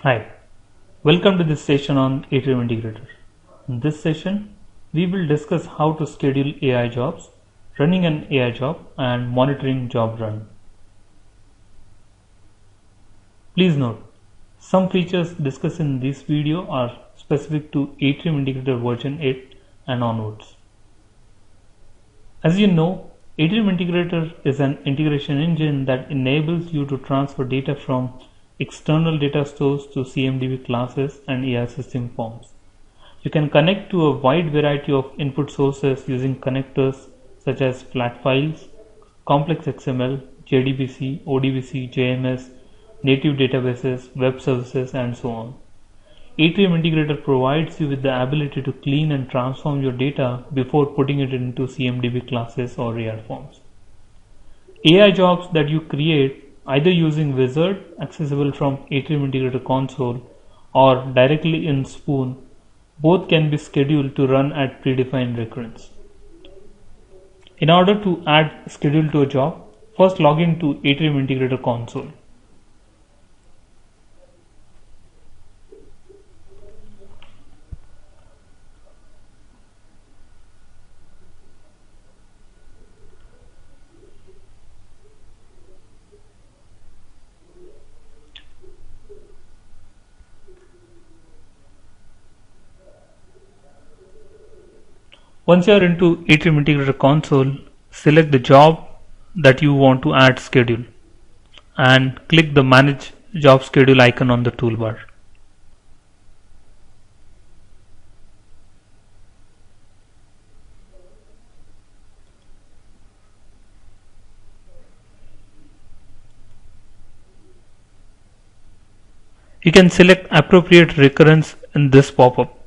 Hi, welcome to this session on Atrium Integrator. In this session, we will discuss how to schedule AI jobs, running an AI job, and monitoring job run. Please note, some features discussed in this video are specific to Atrium Integrator version 8 and onwards. As you know, Atrium Integrator is an integration engine that enables you to transfer data from external data stores to CMDB classes and AI system forms. You can connect to a wide variety of input sources using connectors such as flat files, complex XML, JDBC, ODBC, JMS, native databases, web services, and so on. Atrium Integrator provides you with the ability to clean and transform your data before putting it into CMDB classes or AI forms. AI jobs that you create either using Wizard accessible from Atrium Integrator console or directly in Spoon, both can be scheduled to run at predefined recurrence. In order to add schedule to a job, first log in to Atrium Integrator console. Once you are into Atrium Integrator console, select the job that you want to add schedule and click the Manage Job Schedule icon on the toolbar. You can select appropriate recurrence in this pop-up.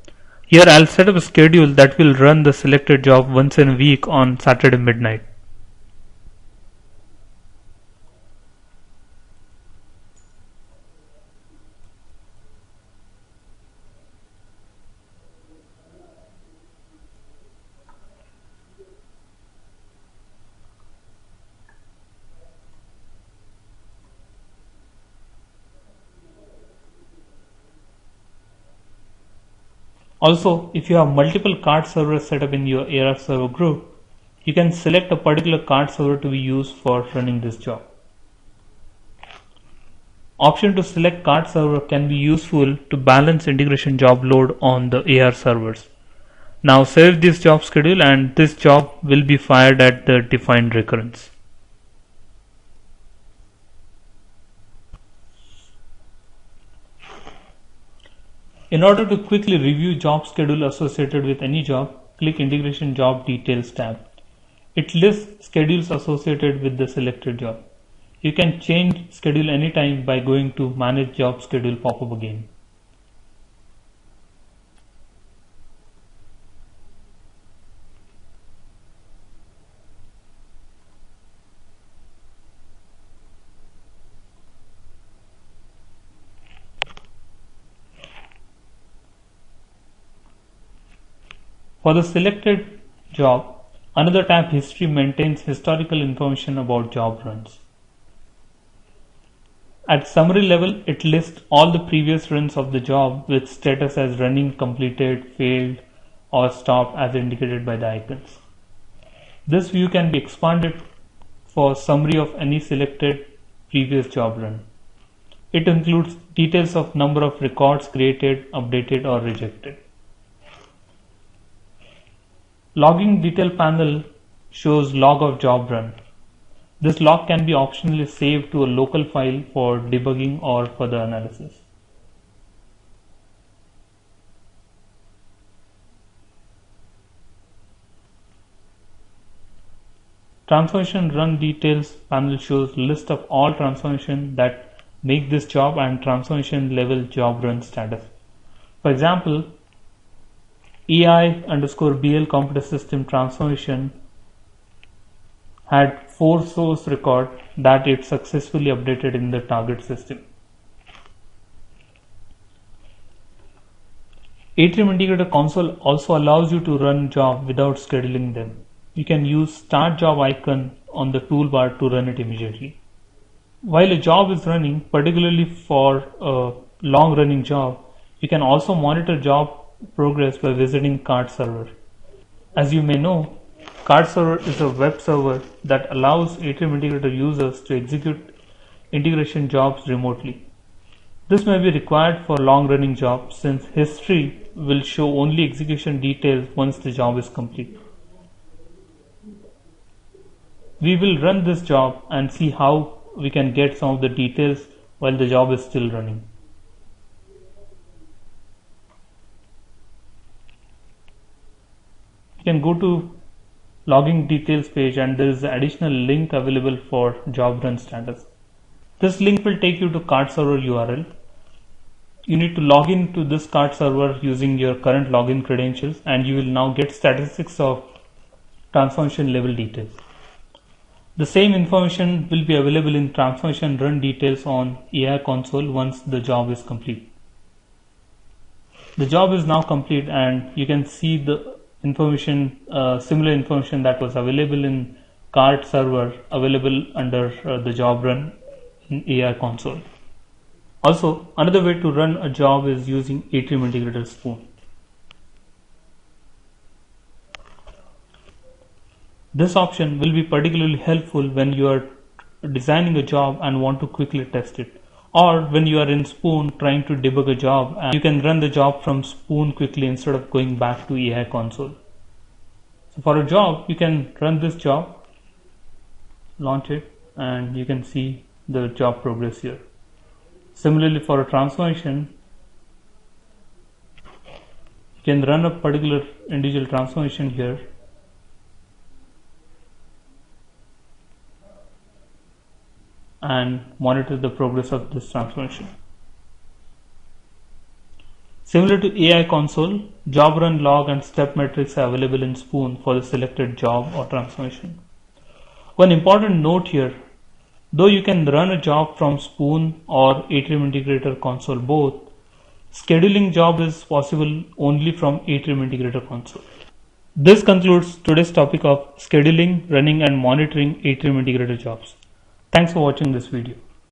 Here I'll set up a schedule that will run the selected job once in a week on Saturday midnight. Also, if you have multiple card servers set up in your AR server group, you can select a particular card server to be used for running this job. Option to select card server can be useful to balance integration job load on the AR servers. Now save this job schedule and this job will be fired at the defined recurrence. In order to quickly review job schedule associated with any job, click Integration Job Details tab. It lists schedules associated with the selected job. You can change schedule anytime by going to Manage Job Schedule pop-up again. For the selected job, another tab History maintains historical information about job runs. At summary level, it lists all the previous runs of the job with status as running, completed, failed, or stopped as indicated by the icons. This view can be expanded for summary of any selected previous job run. It includes details of number of records created, updated, or rejected. Logging detail panel shows log of job run. This log can be optionally saved to a local file for debugging or further analysis. Transformation run details panel shows list of all transformations that make this job and transformation level job run status. For example, EI_BL computer system transformation had 4 source record that it successfully updated in the target system. Atrium Integrator console also allows you to run jobs without scheduling them. You can use Start Job icon on the toolbar to run it immediately. While a job is running, particularly for a long running job, you can also monitor job progress by visiting Cart Server. As you may know, Cart Server is a web server that allows Atrium Integrator users to execute integration jobs remotely. This may be required for long-running jobs since history will show only execution details once the job is complete. We will run this job and see how we can get some of the details while the job is still running. You can go to logging details page and there is an additional link available for job run status. This link will take you to Cart Server URL. You need to log in to this Cart Server using your current login credentials and you will now get statistics of transformation level details. The same information will be available in transformation run details on AI console once the job is complete. The job is now complete and you can see the information, similar information that was available in Cart Server available under the job run in AI console. Also, another way to run a job is using Atrium Integrator Spoon. This option will be particularly helpful when you are designing a job and want to quickly test it, or when you are in Spoon trying to debug a job and you can run the job from Spoon quickly instead of going back to AI console. So for a job, you can run this job, launch it, and you can see the job progress here. Similarly, for a transformation, you can run a particular individual transformation here and monitor the progress of this transformation. Similar to AI console, job run log and step metrics are available in Spoon for the selected job or transformation. One important note here, though you can run a job from Spoon or Atrium Integrator console both, scheduling job is possible only from Atrium Integrator console. This concludes today's topic of scheduling, running and monitoring Atrium Integrator jobs. Thanks for watching this video.